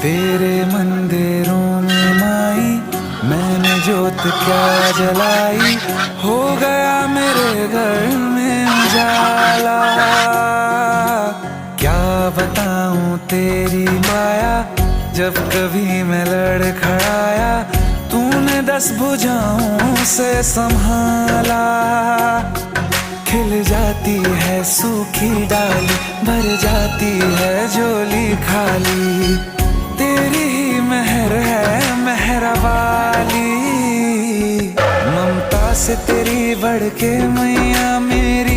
तेरे मंदिरों में माई मैंने जोत क्या जलाई, हो गया मेरे घर में उजाला। क्या बताऊं तेरी माया, जब कभी मैं लड़खड़ाया तूने 10 भुजाओं से संभाला। खिल जाती है सूखी डाली, भर जाती है झोली खाली, तेरी ही मेहर है मेहरा वाली। ममता से तेरी बढ़ के मैया मेरी